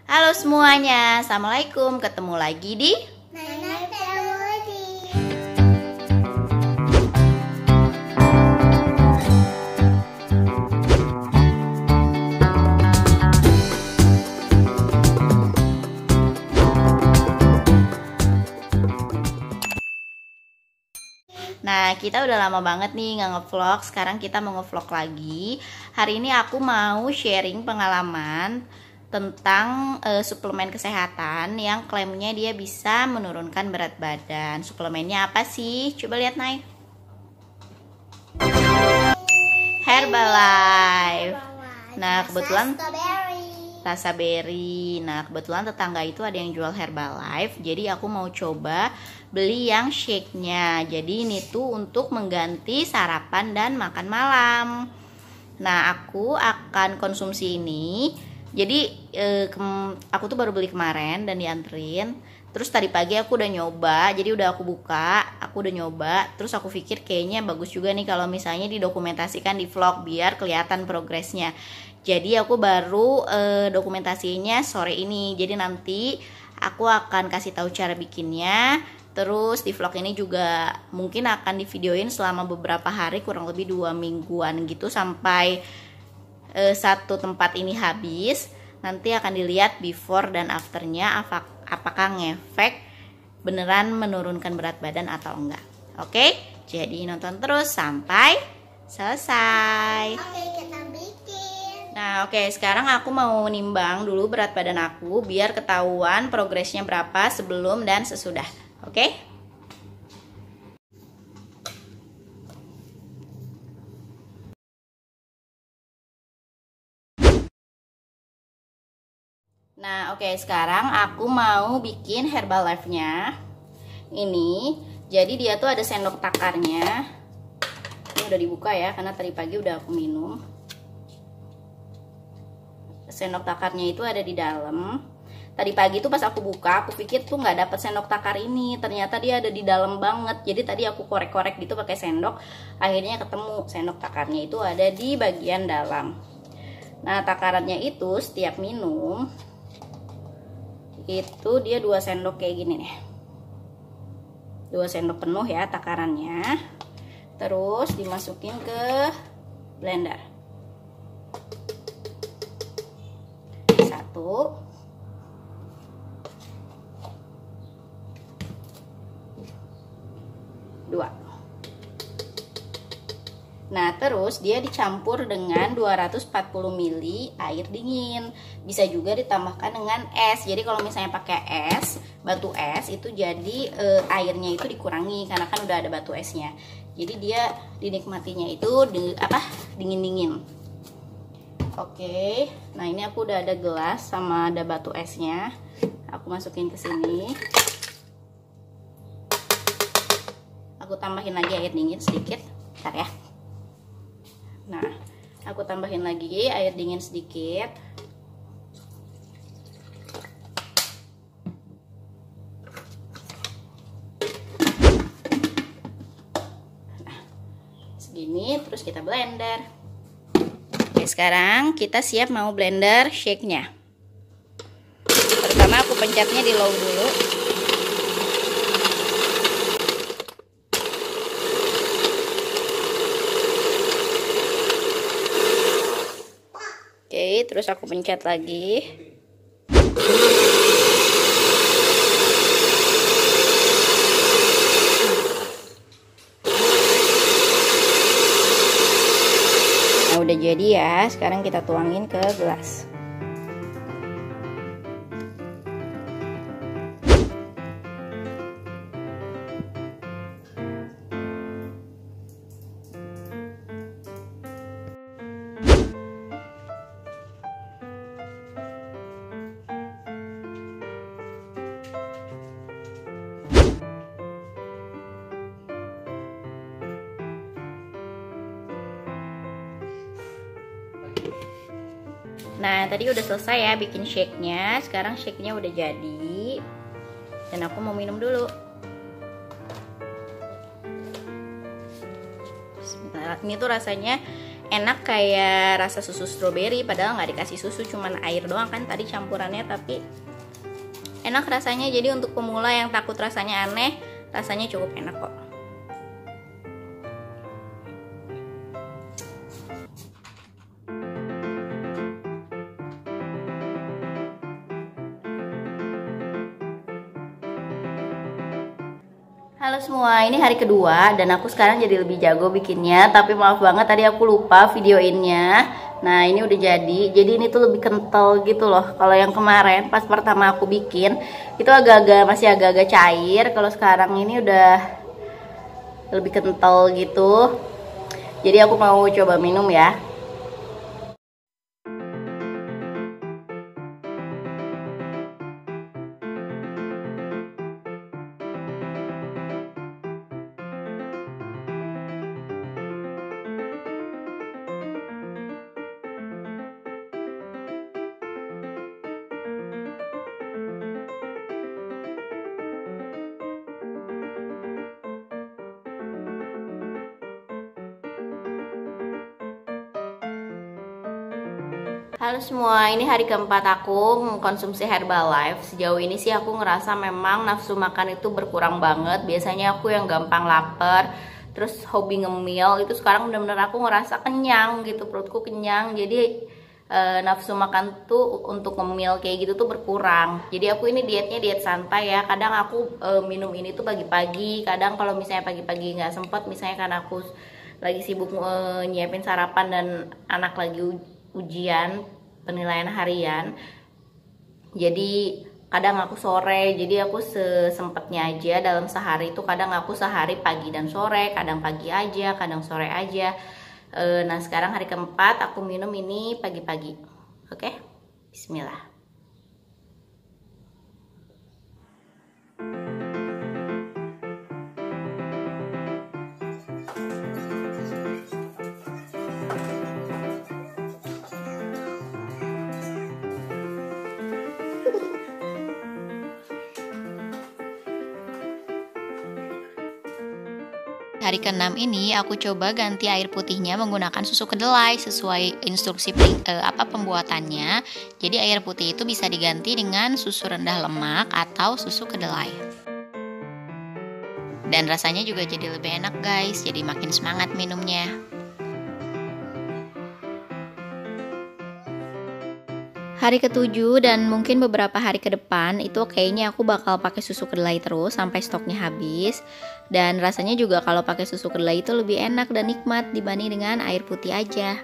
Halo semuanya, Assalamualaikum. Ketemu lagi di Nana Teknologi. Nah, kita udah lama banget nih nggak ngevlog. Sekarang kita mau ngevlog lagi. Hari ini aku mau sharing pengalaman tentang suplemen kesehatan yang klaimnya dia bisa menurunkan berat badan. Suplemennya apa sih? Coba lihat, Nay. Herbalife. Nah, kebetulan rasa berry. Nah, kebetulan tetangga itu ada yang jual Herbalife. Jadi aku mau coba beli yang shake-nya. Jadi ini tuh untuk mengganti sarapan dan makan malam. Nah, aku akan konsumsi ini. Jadi aku tuh baru beli kemarin dan dianterin. Terus tadi pagi aku udah nyoba. Jadi udah aku buka, aku udah nyoba. Terus aku pikir kayaknya bagus juga nih kalau misalnya didokumentasikan di vlog biar kelihatan progresnya. Jadi aku baru dokumentasinya sore ini. Jadi nanti aku akan kasih tahu cara bikinnya. Terus di vlog ini juga mungkin akan divideoin selama beberapa hari, kurang lebih 2 mingguan gitu, sampai satu tempat ini habis. Nanti akan dilihat before dan afternya, apakah ngefek beneran menurunkan berat badan atau enggak. Oke, jadi nonton terus sampai selesai. Oke, kita bikin. Nah, oke, sekarang aku mau nimbang dulu berat badan aku biar ketahuan progresnya berapa sebelum dan sesudah. Oke? Nah, oke, sekarang aku mau bikin Herbalife-nya. Ini, jadi dia tuh ada sendok takarnya. Ini udah dibuka ya, karena tadi pagi udah aku minum. Sendok takarnya itu ada di dalam. Tadi pagi tuh pas aku buka, aku pikir tuh nggak dapet sendok takar ini. Ternyata dia ada di dalam banget. Jadi tadi aku korek-korek gitu pakai sendok. Akhirnya ketemu sendok takarnya itu ada di bagian dalam. Nah, takarannya itu setiap minum itu dia 2 sendok kayak gini nih. 2 sendok penuh ya takarannya. Terus dimasukin ke blender. 1, 2. Nah, terus dia dicampur dengan 240 ml air dingin. Bisa juga ditambahkan dengan es. Jadi kalau misalnya pakai es, batu es itu jadi airnya itu dikurangi karena kan udah ada batu esnya. Jadi dia dinikmatinya itu dingin-dingin. Oke. Nah, ini aku udah ada gelas sama ada batu esnya. Aku masukin ke sini. Aku tambahin lagi air dingin sedikit. Bentar ya. Nah, aku tambahin lagi air dingin sedikit. Nah, segini, terus kita blender. Oke, sekarang kita siap mau blender shake-nya. Pertama aku pencetnya di low dulu. Oke, terus aku pencet lagi. Nah, udah jadi ya. Sekarang kita tuangin ke gelas. Nah, tadi udah selesai ya bikin shake-nya. Sekarang shake-nya udah jadi. Dan aku mau minum dulu. Bismillah. Ini tuh rasanya enak kayak rasa susu stroberi, padahal nggak dikasih susu, cuman air doang kan tadi campurannya, tapi enak rasanya. Jadi untuk pemula yang takut rasanya aneh, rasanya cukup enak kok. Halo semua, ini hari kedua dan aku sekarang jadi lebih jago bikinnya. Tapi maaf banget tadi aku lupa videoinnya. Nah ini udah jadi ini tuh lebih kental gitu loh. Kalau yang kemarin pas pertama aku bikin itu masih agak-agak cair. Kalau sekarang ini udah lebih kental gitu. Jadi aku mau coba minum ya. Halo semua, ini hari keempat aku mengkonsumsi Herbalife. Sejauh ini sih aku ngerasa memang nafsu makan itu berkurang banget. Biasanya aku yang gampang lapar, terus hobi ngemil, itu sekarang bener-bener aku ngerasa kenyang gitu, perutku kenyang. Jadi nafsu makan tuh untuk ngemil kayak gitu tuh berkurang. Jadi aku ini dietnya diet santai ya. Kadang aku minum ini tuh pagi-pagi. Kadang kalau misalnya pagi-pagi nggak sempet, misalnya karena aku lagi sibuk nyiapin sarapan dan anak lagi ujian penilaian harian, jadi kadang aku sore. Jadi aku sesempatnya aja dalam sehari itu. Kadang aku sehari pagi dan sore, kadang pagi aja, kadang sore aja. Nah sekarang hari keempat aku minum ini pagi-pagi. Oke, bismillah. Hari ke-6 ini aku coba ganti air putihnya menggunakan susu kedelai sesuai instruksi pembuatannya. Jadi air putih itu bisa diganti dengan susu rendah lemak atau susu kedelai. Dan rasanya juga jadi lebih enak guys, jadi makin semangat minumnya. Hari ke-7 dan mungkin beberapa hari ke depan itu kayaknya aku bakal pakai susu kedelai terus sampai stoknya habis. Dan rasanya juga kalau pakai susu kedelai itu lebih enak dan nikmat dibanding dengan air putih aja.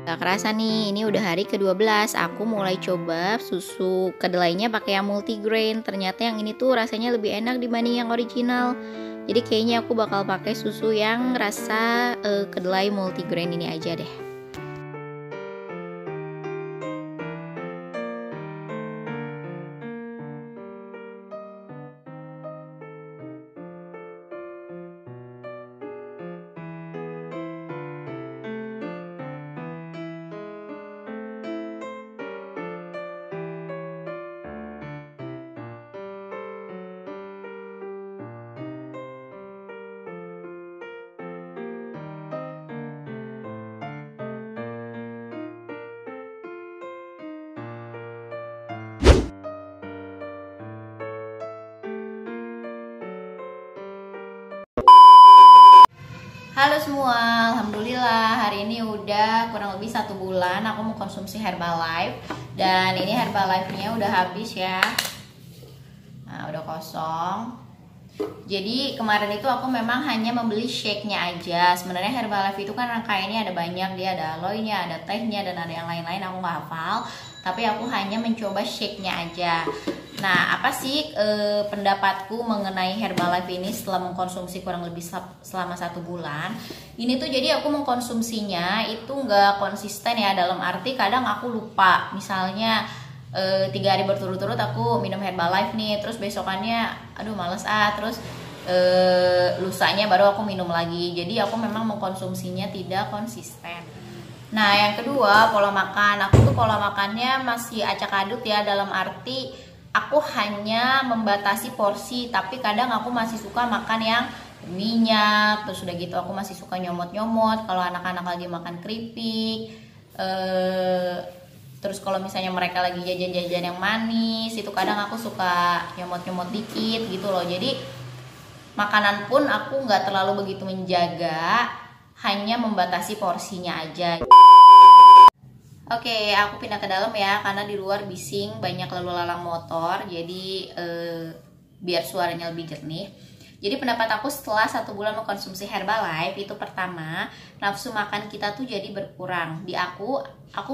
Gak kerasa nih, ini udah hari ke-12. Aku mulai coba susu kedelainya pakai yang multigrain. Ternyata yang ini tuh rasanya lebih enak dibanding yang original. Jadi kayaknya aku bakal pakai susu yang rasa kedelai multigrain ini aja deh. Halo semua, alhamdulillah hari ini udah kurang lebih 1 bulan aku mengkonsumsi Herbalife. Dan ini Herbalife-nya udah habis ya. Nah udah kosong. Jadi kemarin itu aku memang hanya membeli shake-nya aja. Sebenarnya Herbalife itu kan rangkaiannya ada banyak, dia ada aloe-nya, ada tehnya, dan ada yang lain-lain aku nggak hafal. Tapi aku hanya mencoba shake-nya aja. Nah, apa sih pendapatku mengenai Herbalife ini setelah mengkonsumsi kurang lebih selama 1 bulan? Ini tuh jadi aku mengkonsumsinya itu nggak konsisten ya, dalam arti kadang aku lupa. Misalnya 3 hari berturut-turut aku minum Herbalife nih, terus besokannya aduh males terus lusanya baru aku minum lagi. Jadi aku memang mengkonsumsinya tidak konsisten. Nah, yang kedua, pola makan. Aku tuh pola makannya masih acak-adut ya, dalam arti aku hanya membatasi porsi, tapi kadang aku masih suka makan yang berminyak. Terus udah gitu aku masih suka nyomot-nyomot kalau anak-anak lagi makan keripik. Terus kalau misalnya mereka lagi jajan-jajan yang manis, itu kadang aku suka nyomot-nyomot dikit gitu loh. Jadi makanan pun aku nggak terlalu begitu menjaga, hanya membatasi porsinya aja. Oke, aku pindah ke dalam ya, karena di luar bising, banyak lalu lalang motor. Jadi biar suaranya lebih jernih. Jadi pendapat aku setelah 1 bulan mengkonsumsi Herbalife, itu pertama, nafsu makan kita tuh jadi berkurang. Di aku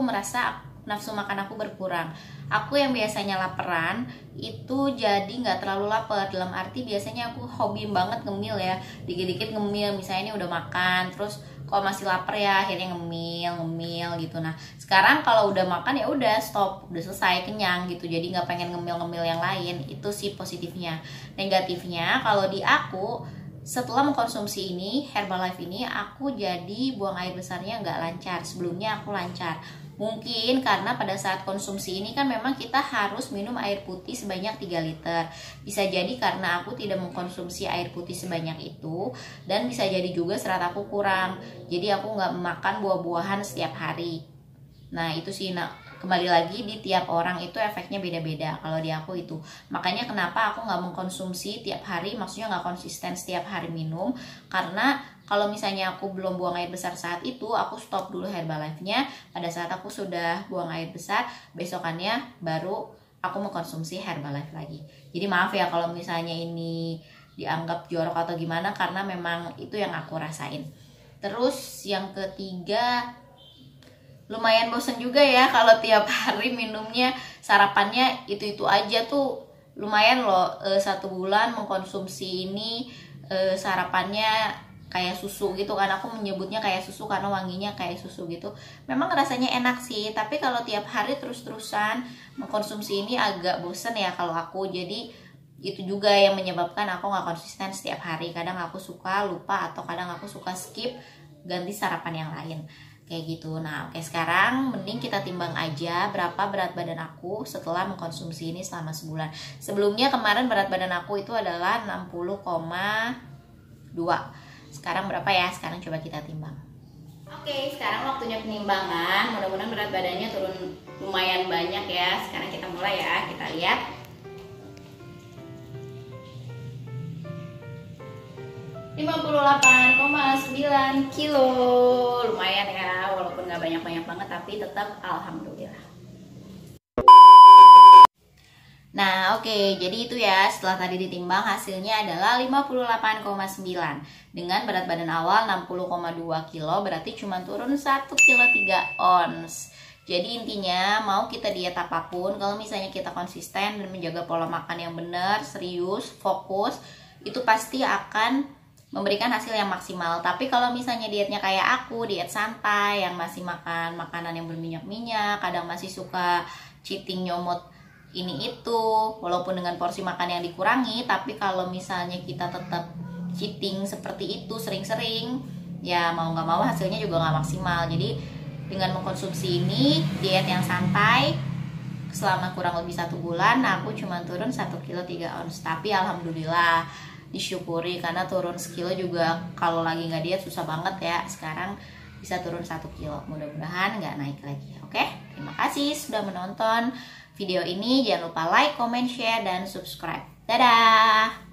merasa nafsu makan aku berkurang. Aku yang biasanya laparan itu jadi nggak terlalu lapar. Dalam arti biasanya aku hobi banget ngemil ya, dikit-dikit ngemil. Misalnya ini udah makan, terus kalau masih lapar ya akhirnya ngemil gitu. Nah sekarang kalau udah makan ya udah stop, udah selesai, kenyang gitu. Jadi nggak pengen ngemil yang lain. Itu sih positifnya. Negatifnya kalau di aku, setelah mengkonsumsi ini Herbalife ini, aku jadi buang air besarnya nggak lancar. Sebelumnya aku lancar. Mungkin karena pada saat konsumsi ini kan memang kita harus minum air putih sebanyak 3 liter. Bisa jadi karena aku tidak mengkonsumsi air putih sebanyak itu, dan bisa jadi juga serat aku kurang. Jadi aku nggak makan buah-buahan setiap hari. Nah itu sih, kembali lagi di tiap orang itu efeknya beda-beda. Kalau di aku itu, makanya kenapa aku nggak mengkonsumsi tiap hari, maksudnya nggak konsisten setiap hari minum. Karena kalau misalnya aku belum buang air besar saat itu, aku stop dulu Herbalife-nya. Pada saat aku sudah buang air besar, besokannya baru aku mengkonsumsi Herbalife lagi. Jadi maaf ya kalau misalnya ini dianggap jorok atau gimana, karena memang itu yang aku rasain. Terus yang ketiga, lumayan bosen juga ya kalau tiap hari minumnya, sarapannya itu aja tuh. Lumayan loh, 1 bulan mengkonsumsi ini, sarapannya kayak susu gitu kan. Aku menyebutnya kayak susu karena wanginya kayak susu gitu. Memang rasanya enak sih, tapi kalau tiap hari terus-terusan mengkonsumsi ini agak bosen ya kalau aku. Jadi itu juga yang menyebabkan aku nggak konsisten setiap hari. Kadang aku suka lupa, atau kadang aku suka skip, ganti sarapan yang lain kayak gitu. Nah oke, sekarang mending kita timbang aja berapa berat badan aku setelah mengkonsumsi ini selama sebulan. Sebelumnya kemarin berat badan aku itu adalah 60,2. Sekarang berapa ya? Sekarang coba kita timbang. Oke, sekarang waktunya penimbangan. Mudah-mudahan berat badannya turun lumayan banyak ya. Sekarang kita mulai ya, kita lihat. ...58,9 kilo. Lumayan ya, walaupun nggak banyak-banyak banget, tapi tetap alhamdulillah. Nah oke, jadi itu ya, setelah tadi ditimbang hasilnya adalah 58,9. Dengan berat badan awal 60,2 kilo, berarti cuma turun 1 kilo 3 ons. Jadi intinya mau kita diet apapun, kalau misalnya kita konsisten dan menjaga pola makan yang benar, serius, fokus, itu pasti akan memberikan hasil yang maksimal. Tapi kalau misalnya dietnya kayak aku, diet santai yang masih makan makanan yang berminyak-minyak, kadang masih suka cheating, nyomot ini itu, walaupun dengan porsi makan yang dikurangi, tapi kalau misalnya kita tetap cheating seperti itu sering-sering, ya mau nggak mau hasilnya juga nggak maksimal. Jadi dengan mengkonsumsi ini, diet yang santai selama kurang lebih 1 bulan, aku cuma turun 1 kilo 3 ons. Tapi alhamdulillah, disyukuri, karena turun sekilo juga kalau lagi nggak diet susah banget ya. Sekarang bisa turun 1 kilo, mudah-mudahan nggak naik lagi. Oke, terima kasih sudah menonton video ini. Jangan lupa like, comment, share, dan subscribe. Dadah!